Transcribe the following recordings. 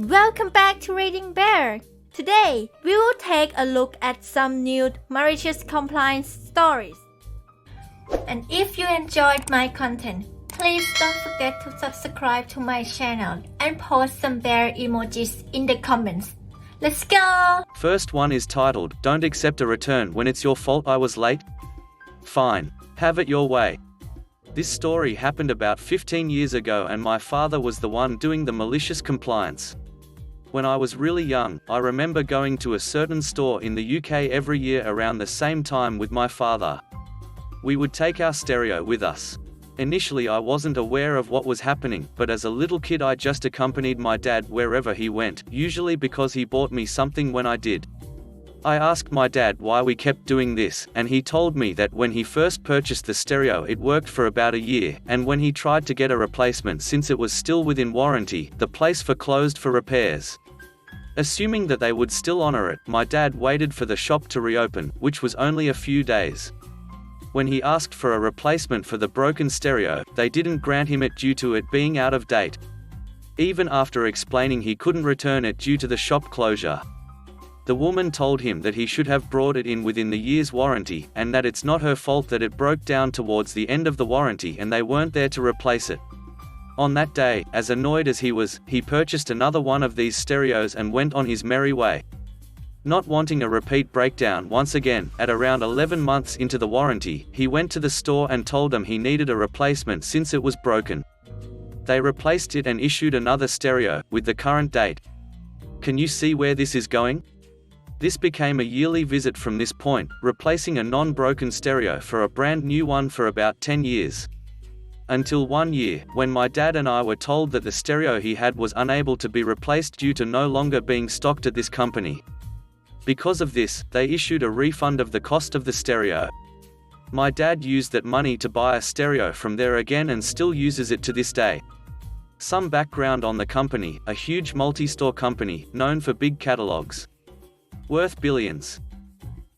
Welcome back to Reading Bear. Today, we will take a look at some new malicious compliance stories. And if you enjoyed my content, please don't forget to subscribe to my channel and post some bear emojis in the comments. Let's go! First one is titled, "Don't accept a return when it's your fault I was late? Fine. Have it your way." This story happened about 15 years ago and my father was the one doing the malicious compliance. When I was really young, I remember going to a certain store in the UK every year around the same time with my father. We would take our stereo with us. Initially I wasn't aware of what was happening, but as a little kid I just accompanied my dad wherever he went, usually because he bought me something when I did. I asked my dad why we kept doing this, and he told me that when he first purchased the stereo it worked for about a year, and when he tried to get a replacement since it was still within warranty, the place closed for repairs. Assuming that they would still honor it, my dad waited for the shop to reopen, which was only a few days. When he asked for a replacement for the broken stereo, they didn't grant him it due to it being out of date. Even after explaining he couldn't return it due to the shop closure. The woman told him that he should have brought it in within the year's warranty, and that it's not her fault that it broke down towards the end of the warranty and they weren't there to replace it. On that day, as annoyed as he was, he purchased another one of these stereos and went on his merry way. Not wanting a repeat breakdown once again, at around 11 months into the warranty, he went to the store and told them he needed a replacement since it was broken. They replaced it and issued another stereo, with the current date. Can you see where this is going? This became a yearly visit from this point, replacing a non-broken stereo for a brand new one for about 10 years. Until one year, when my dad and I were told that the stereo he had was unable to be replaced due to no longer being stocked at this company. Because of this, they issued a refund of the cost of the stereo. My dad used that money to buy a stereo from there again and still uses it to this day. Some background on the company: a huge multi-store company, known for big catalogs. Worth billions.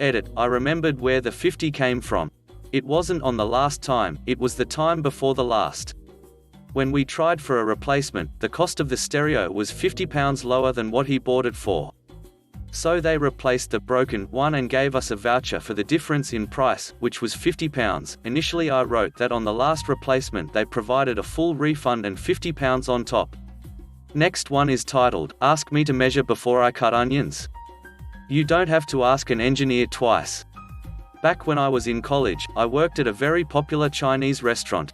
Edit, I remembered where the 50 came from. It wasn't on the last time, it was the time before the last. When we tried for a replacement, the cost of the stereo was £50 lower than what he bought it for. So they replaced the broken one and gave us a voucher for the difference in price, which was £50. Initially I wrote that on the last replacement they provided a full refund and £50 on top. Next one is titled, "Ask me to measure before I cut onions." You don't have to ask an engineer twice. Back when I was in college, I worked at a very popular Chinese restaurant.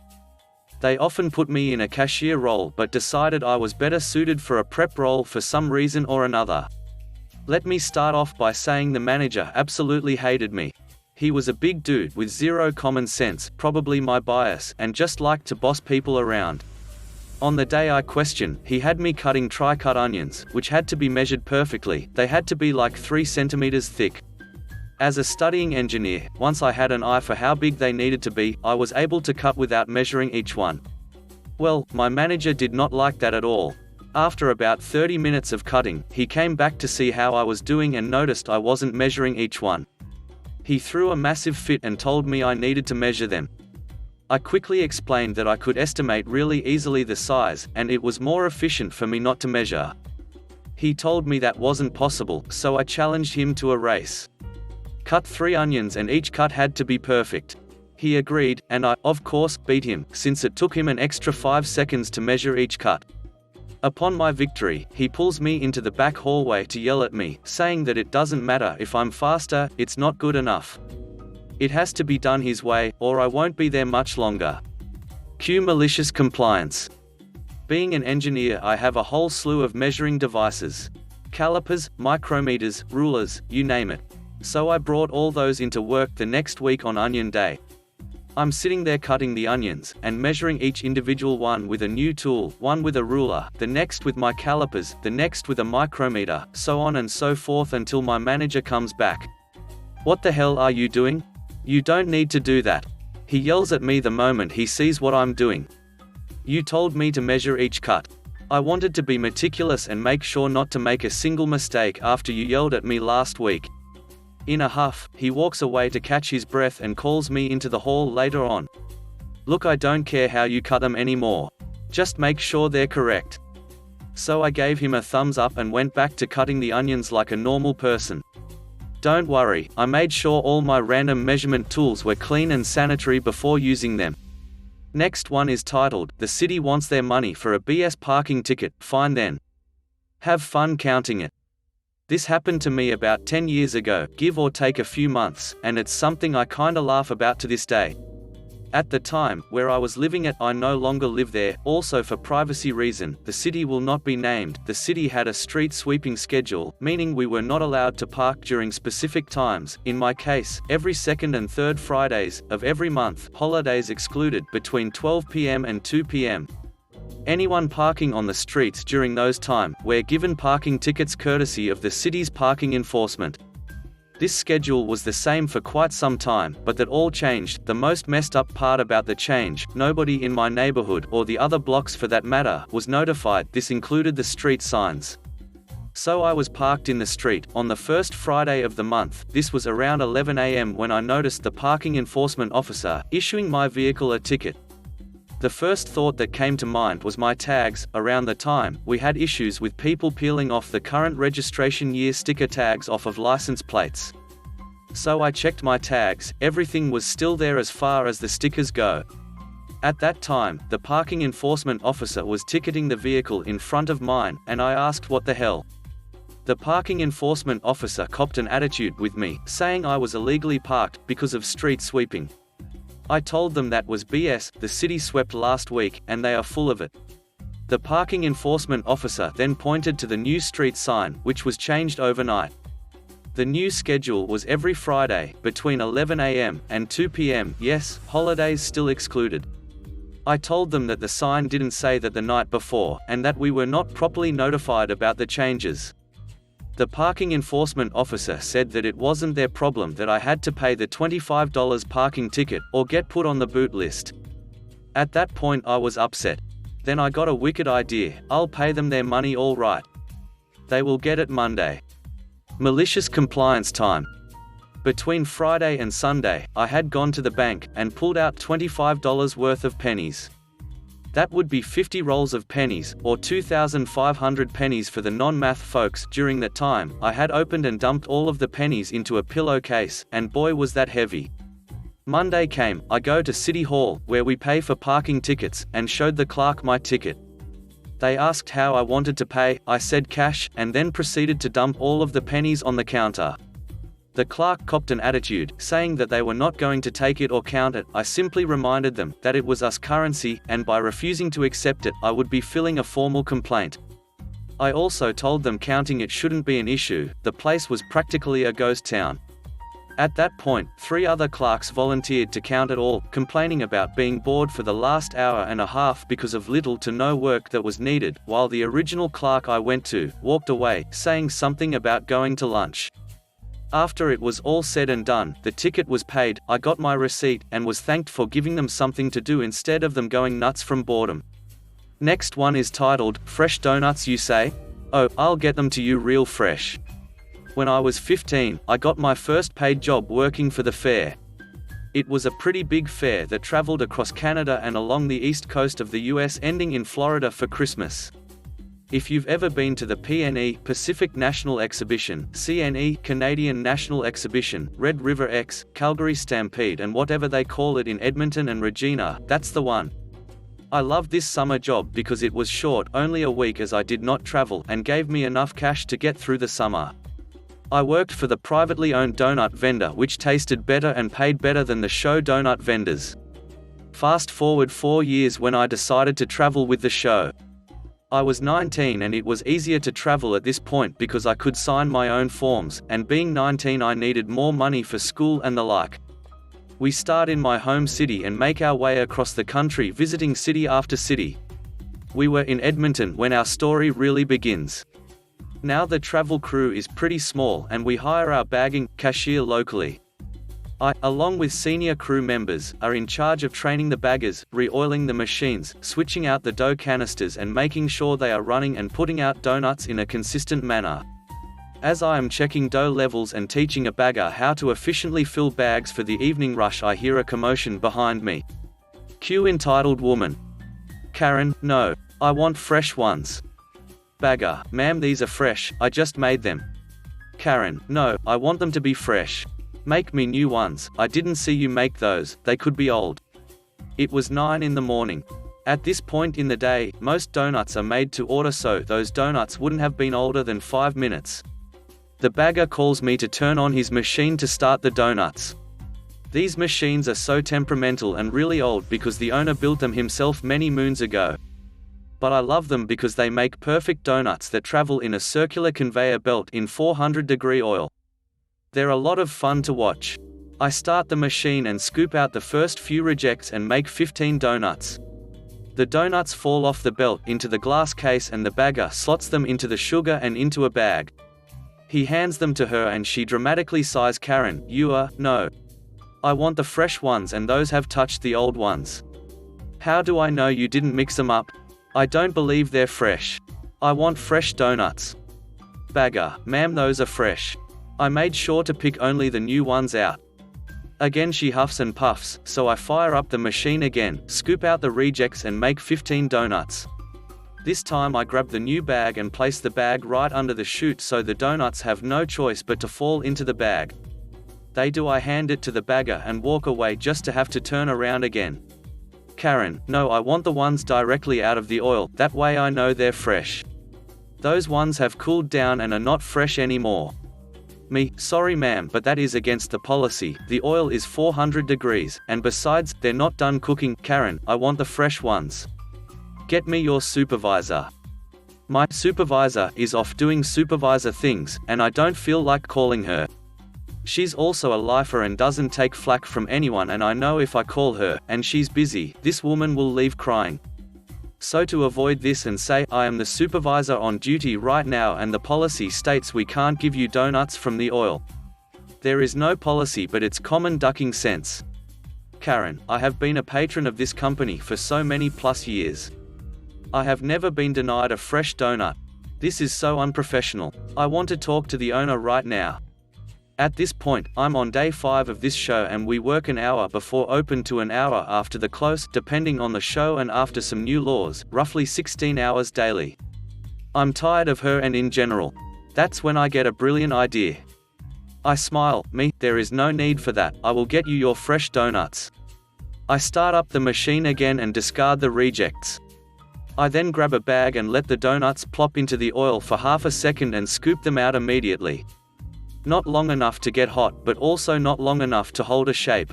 They often put me in a cashier role but decided I was better suited for a prep role for some reason or another. Let me start off by saying the manager absolutely hated me. He was a big dude with zero common sense, probably my bias, and just liked to boss people around. On the day I questioned, he had me cutting tri-cut onions, which had to be measured perfectly. They had to be like 3 centimeters thick. As a studying engineer, once I had an eye for how big they needed to be, I was able to cut without measuring each one. Well, my manager did not like that at all. After about 30 minutes of cutting, he came back to see how I was doing and noticed I wasn't measuring each one. He threw a massive fit and told me I needed to measure them. I quickly explained that I could estimate really easily the size, and it was more efficient for me not to measure. He told me that wasn't possible, so I challenged him to a race. Cut 3 onions and each cut had to be perfect. He agreed, and I, of course, beat him, since it took him an extra 5 seconds to measure each cut. Upon my victory, he pulls me into the back hallway to yell at me, saying that it doesn't matter if I'm faster, it's not good enough. It has to be done his way, or I won't be there much longer. Cue malicious compliance. Being an engineer, I have a whole slew of measuring devices. Calipers, micrometers, rulers, you name it. So I brought all those into work the next week on Onion Day. I'm sitting there cutting the onions, and measuring each individual one with a new tool, one with a ruler, the next with my calipers, the next with a micrometer, so on and so forth until my manager comes back. "What the hell are you doing? You don't need to do that." He yells at me the moment he sees what I'm doing. "You told me to measure each cut. I wanted to be meticulous and make sure not to make a single mistake after you yelled at me last week." In a huff, he walks away to catch his breath and calls me into the hall later on. "Look, I don't care how you cut them anymore. Just make sure they're correct." So I gave him a thumbs up and went back to cutting the onions like a normal person. Don't worry, I made sure all my random measurement tools were clean and sanitary before using them. Next one is titled, "The City Wants Their Money for a BS Parking Ticket, Fine Then." Have fun counting it. This happened to me about 10 years ago, give or take a few months, and it's something I kinda laugh about to this day. At the time, where I was living at, I no longer live there, also for privacy reason, the city will not be named. The city had a street sweeping schedule, meaning we were not allowed to park during specific times, in my case, every second and third Fridays of every month, holidays excluded, between 12 p.m. and 2 p.m. Anyone parking on the streets during those time, were given parking tickets courtesy of the city's parking enforcement. This schedule was the same for quite some time, but that all changed. The most messed up part about the change, nobody in my neighborhood, or the other blocks for that matter, was notified. This included the street signs. So I was parked in the street, on the first Friday of the month. This was around 11 a.m. when I noticed the parking enforcement officer issuing my vehicle a ticket. The first thought that came to mind was my tags. Around the time, we had issues with people peeling off the current registration year sticker tags off of license plates. So I checked my tags, everything was still there as far as the stickers go. At that time, the parking enforcement officer was ticketing the vehicle in front of mine, and I asked what the hell. The parking enforcement officer copped an attitude with me, saying I was illegally parked because of street sweeping. I told them that was BS, the city swept last week, and they are full of it. The parking enforcement officer then pointed to the new street sign, which was changed overnight. The new schedule was every Friday, between 11 a.m. and 2 p.m. Yes, holidays still excluded. I told them that the sign didn't say that the night before, and that we were not properly notified about the changes. The parking enforcement officer said that it wasn't their problem, that I had to pay the $25 parking ticket, or get put on the boot list. At that point I was upset. Then I got a wicked idea, I'll pay them their money all right. They will get it Monday. Malicious compliance time. Between Friday and Sunday, I had gone to the bank, and pulled out $25 worth of pennies. That would be 50 rolls of pennies, or 2,500 pennies for the non-math folks. During that time, I had opened and dumped all of the pennies into a pillowcase, and boy was that heavy. Monday came, I go to City Hall, where we pay for parking tickets, and showed the clerk my ticket. They asked how I wanted to pay, I said cash, and then proceeded to dump all of the pennies on the counter. The clerk copped an attitude, saying that they were not going to take it or count it. I simply reminded them that it was US currency, and by refusing to accept it, I would be filing a formal complaint. I also told them counting it shouldn't be an issue, the place was practically a ghost town. At that point, 3 other clerks volunteered to count it all, complaining about being bored for the last hour and a half because of little to no work that was needed, while the original clerk I went to walked away, saying something about going to lunch. After it was all said and done, the ticket was paid, I got my receipt, and was thanked for giving them something to do instead of them going nuts from boredom. Next one is titled, "Fresh Donuts You Say? Oh, I'll get them to you real fresh." When I was 15, I got my first paid job working for the fair. It was a pretty big fair that traveled across Canada and along the east coast of the US, ending in Florida for Christmas. If you've ever been to the PNE, Pacific National Exhibition, CNE, Canadian National Exhibition, Red River X, Calgary Stampede and whatever they call it in Edmonton and Regina, that's the one. I loved this summer job because it was short, only a week, as I did not travel, and gave me enough cash to get through the summer. I worked for the privately owned donut vendor, which tasted better and paid better than the show donut vendors. Fast forward 4 years when I decided to travel with the show. I was 19 and it was easier to travel at this point because I could sign my own forms, and being 19 I needed more money for school and the like. We start in my home city and make our way across the country, visiting city after city. We were in Edmonton when our story really begins. Now the travel crew is pretty small and we hire our bagging cashier locally. I, along with senior crew members, are in charge of training the baggers, re-oiling the machines, switching out the dough canisters and making sure they are running and putting out donuts in a consistent manner. As I am checking dough levels and teaching a bagger how to efficiently fill bags for the evening rush, I hear a commotion behind me. Cue entitled woman. Karen, no. I want fresh ones. Bagger, ma'am, these are fresh, I just made them. Karen, no, I want them to be fresh. Make me new ones, I didn't see you make those, they could be old. It was 9 in the morning. At this point in the day, most donuts are made to order, so those donuts wouldn't have been older than 5 minutes. The bagger calls me to turn on his machine to start the donuts. These machines are so temperamental and really old because the owner built them himself many moons ago. But I love them because they make perfect donuts that travel in a circular conveyor belt in 400-degree oil. They're a lot of fun to watch. I start the machine and scoop out the first few rejects and make 15 donuts. The donuts fall off the belt into the glass case and the bagger slots them into the sugar and into a bag. He hands them to her and she dramatically sighs, Karen, no. I want the fresh ones and those have touched the old ones. How do I know you didn't mix them up? I don't believe they're fresh. I want fresh donuts. Bagger, ma'am, those are fresh. I made sure to pick only the new ones out. Again she huffs and puffs, so I fire up the machine again, scoop out the rejects and make 15 donuts. This time I grab the new bag and place the bag right under the chute so the donuts have no choice but to fall into the bag. I hand it to the bagger and walk away just to have to turn around again. Karen, no, I want the ones directly out of the oil, that way I know they're fresh. Those ones have cooled down and are not fresh anymore. Me, sorry ma'am, but that is against the policy, the oil is 400 degrees, and besides, they're not done cooking. Karen, I want the fresh ones. Get me your supervisor. My supervisor is off doing supervisor things, and I don't feel like calling her. She's also a lifer and doesn't take flack from anyone, and I know if I call her, and she's busy, this woman will leave crying. So to avoid this and say, I am the supervisor on duty right now and the policy states we can't give you donuts from the oil. There is no policy, but it's common ducking sense. Karen, I have been a patron of this company for so many plus years. I have never been denied a fresh donut. This is so unprofessional. I want to talk to the owner right now. At this point, I'm on day 5 of this show and we work an hour before open to an hour after the close, depending on the show, and after some new laws, roughly 16 hours daily. I'm tired of her and in general. That's when I get a brilliant idea. I smile, there is no need for that, I will get you your fresh donuts. I start up the machine again and discard the rejects. I then grab a bag and let the donuts plop into the oil for half a second and scoop them out immediately. Not long enough to get hot, but also not long enough to hold a shape.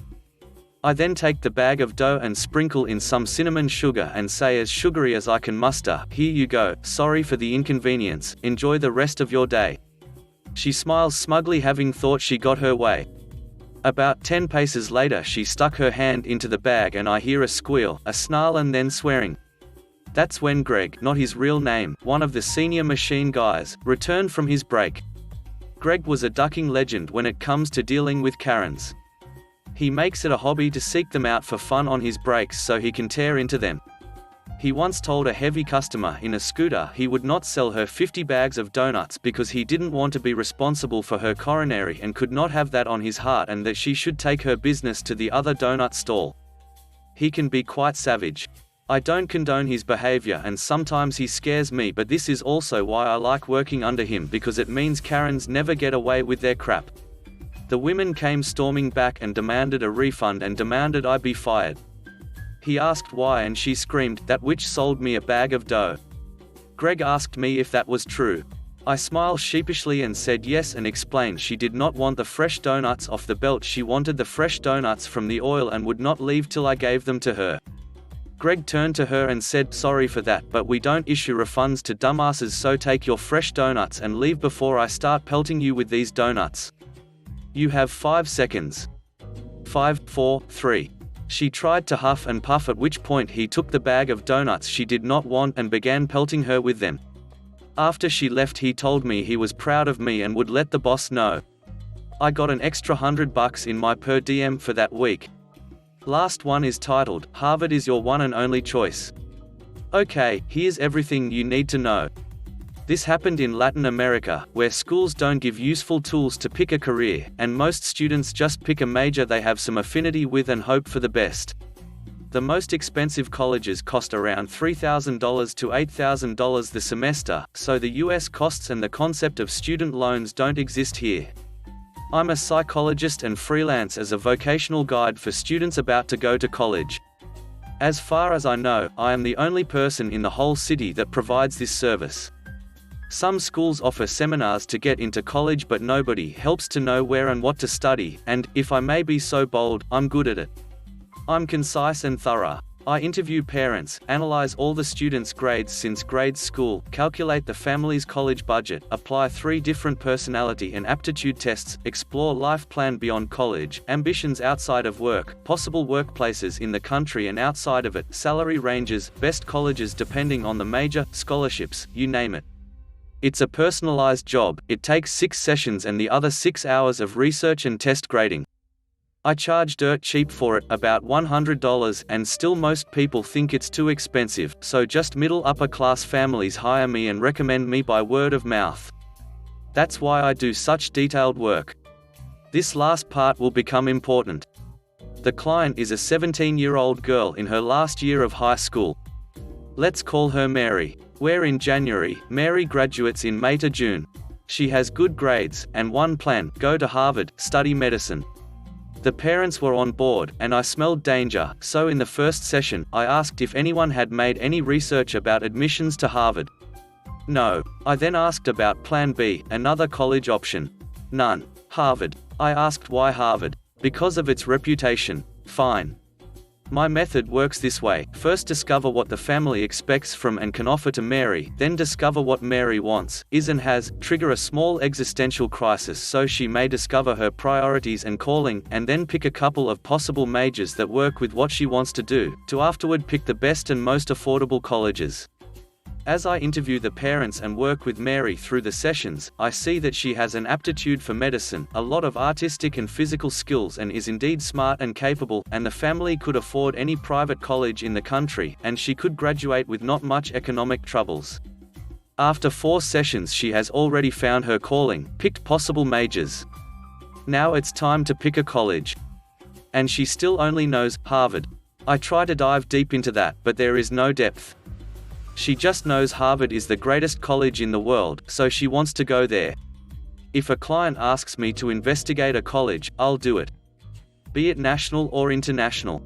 I then take the bag of dough and sprinkle in some cinnamon sugar and say, as sugary as I can muster, here you go, sorry for the inconvenience, enjoy the rest of your day. She smiles smugly, having thought she got her way. About 10 paces later she stuck her hand into the bag and I hear a squeal, a snarl and then swearing. That's when Greg, not his real name, one of the senior machine guys, returned from his break. Greg was a ducking legend when it comes to dealing with Karens. He makes it a hobby to seek them out for fun on his breaks so he can tear into them. He once told a heavy customer in a scooter he would not sell her 50 bags of donuts because he didn't want to be responsible for her coronary and could not have that on his heart, and that she should take her business to the other donut stall. He can be quite savage. I don't condone his behavior and sometimes he scares me, but this is also why I like working under him, because it means Karens never get away with their crap. The women came storming back and demanded a refund and demanded I be fired. He asked why and she screamed, that witch sold me a bag of dough. Greg asked me if that was true. I smiled sheepishly and said yes, and explained she did not want the fresh donuts off the belt, she wanted the fresh donuts from the oil and would not leave till I gave them to her. Greg turned to her and said, sorry for that, but we don't issue refunds to dumbasses, so take your fresh donuts and leave before I start pelting you with these donuts. You have 5 seconds. 5, 4, 3. She tried to huff and puff, at which point he took the bag of donuts she did not want and began pelting her with them. After she left he told me he was proud of me and would let the boss know. I got an extra $100 in my per diem for that week. Last one is titled, Harvard is your one and only choice. Okay, here's everything you need to know. This happened in Latin America, where schools don't give useful tools to pick a career, and most students just pick a major they have some affinity with and hope for the best. The most expensive colleges cost around $3,000 to $8,000 the semester, so the US costs and the concept of student loans don't exist here. I'm a psychologist and freelance as a vocational guide for students about to go to college. As far as I know, I am the only person in the whole city that provides this service. Some schools offer seminars to get into college, but nobody helps to know where and what to study, and, if I may be so bold, I'm good at it. I'm concise and thorough. I interview parents, analyze all the students' grades since grade school, calculate the family's college budget, apply 3 different personality and aptitude tests, explore life plan beyond college, ambitions outside of work, possible workplaces in the country and outside of it, salary ranges, best colleges depending on the major, scholarships, you name it. It's a personalized job. It takes 6 sessions and the other 6 hours of research and test grading. I charge dirt cheap for it, about $100, and still most people think it's too expensive, so just middle upper class families hire me and recommend me by word of mouth. That's why I do such detailed work. This last part will become important. The client is a 17-year-old girl in her last year of high school. Let's call her Mary. We're in January, Mary graduates in May to June. She has good grades, and one plan, go to Harvard, study medicine. The parents were on board, and I smelled danger, so in the first session, I asked if anyone had made any research about admissions to Harvard. No. I then asked about Plan B, another college option. None. Harvard. I asked why Harvard. Because of its reputation. Fine. My method works this way: first discover what the family expects from and can offer to Mary, then discover what Mary wants, is and has, trigger a small existential crisis so she may discover her priorities and calling, and then pick a couple of possible majors that work with what she wants to do, to afterward pick the best and most affordable colleges. As I interview the parents and work with Mary through the sessions, I see that she has an aptitude for medicine, a lot of artistic and physical skills, and is indeed smart and capable, and the family could afford any private college in the country, and she could graduate with not much economic troubles. After 4 sessions she has already found her calling, picked possible majors. Now it's time to pick a college. And she still only knows Harvard. I try to dive deep into that, but there is no depth. She just knows Harvard is the greatest college in the world, so she wants to go there. If a client asks me to investigate a college, I'll do it. Be it national or international.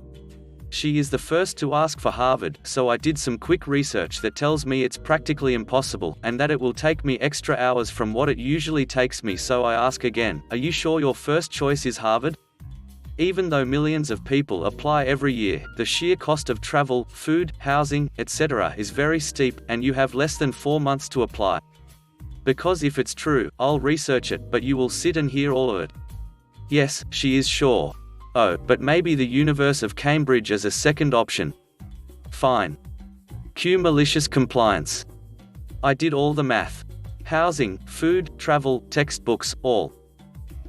She is the first to ask for Harvard, so I did some quick research that tells me it's practically impossible, and that it will take me extra hours from what it usually takes me, so I ask again, are you sure your first choice is Harvard? Even though millions of people apply every year, the sheer cost of travel, food, housing, etc. is very steep, and you have less than 4 months to apply. Because if it's true, I'll research it, but you will sit and hear all of it. Yes, she is sure. Oh, but maybe the universe of Cambridge as a second option. Fine. Cue malicious compliance. I did all the math. Housing, food, travel, textbooks, all.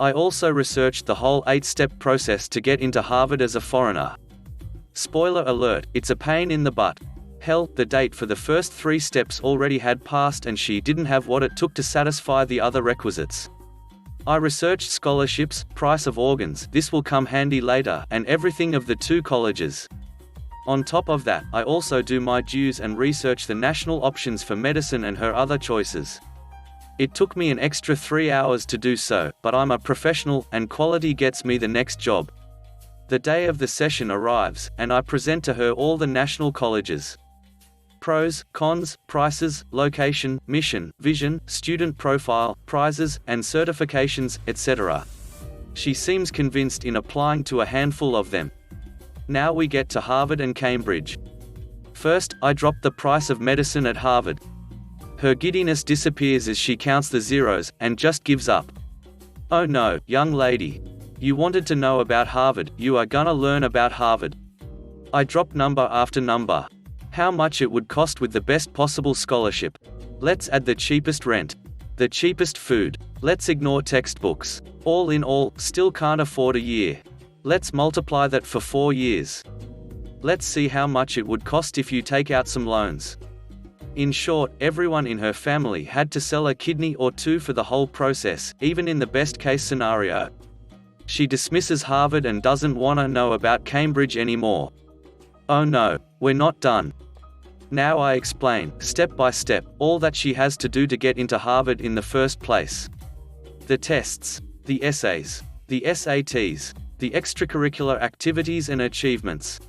I also researched the whole 8-step process to get into Harvard as a foreigner. Spoiler alert, it's a pain in the butt. Hell, the date for the first 3 steps already had passed and she didn't have what it took to satisfy the other requisites. I researched scholarships, price of organs, this will come handy later, and everything of the 2 colleges. On top of that, I also do my dues and research the national options for medicine and her other choices. It took me an extra 3 hours to do so, but I'm a professional, and quality gets me the next job. The day of the session arrives, and I present to her all the national colleges. Pros, cons, prices, location, mission, vision, student profile, prizes, and certifications, etc. She seems convinced in applying to a handful of them. Now we get to Harvard and Cambridge. First, I drop the price of medicine at Harvard. Her giddiness disappears as she counts the zeros, and just gives up. Oh no, young lady. You wanted to know about Harvard, you are gonna learn about Harvard. I drop number after number. How much it would cost with the best possible scholarship. Let's add the cheapest rent. The cheapest food. Let's ignore textbooks. All in all, still can't afford a year. Let's multiply that for 4 years. Let's see how much it would cost if you take out some loans. In short, everyone in her family had to sell a kidney or 2 for the whole process, even in the best case scenario. She dismisses Harvard and doesn't wanna know about Cambridge anymore. Oh no, we're not done. Now I explain, step by step, all that she has to do to get into Harvard in the first place. The tests, the essays, the SATs, the extracurricular activities and achievements.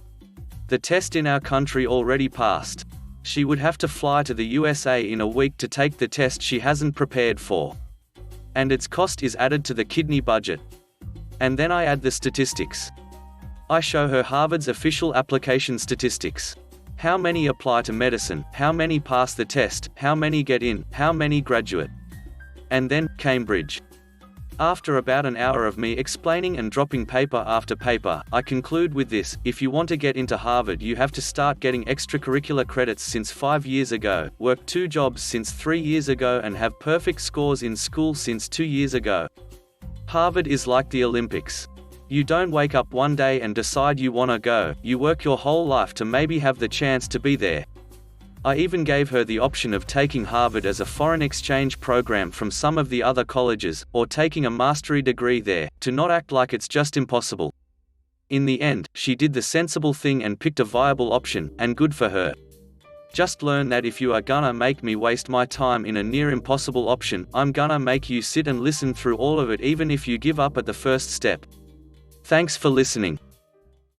The test in our country already passed. She would have to fly to the USA in a week to take the test she hasn't prepared for. And its cost is added to the kidney budget. And then I add the statistics. I show her Harvard's official application statistics. How many apply to medicine, how many pass the test, how many get in, how many graduate. And then, Cambridge. After about an hour of me explaining and dropping paper after paper, I conclude with this: if you want to get into Harvard, you have to start getting extracurricular credits since 5 years ago, work 2 jobs since 3 years ago, and have perfect scores in school since 2 years ago. Harvard is like the Olympics. You don't wake up one day and decide you want to go, you work your whole life to maybe have the chance to be there. I even gave her the option of taking Harvard as a foreign exchange program from some of the other colleges, or taking a master's degree there, to not act like it's just impossible. In the end, she did the sensible thing and picked a viable option, and good for her. Just learn that if you are gonna make me waste my time in a near impossible option, I'm gonna make you sit and listen through all of it even if you give up at the first step. Thanks for listening.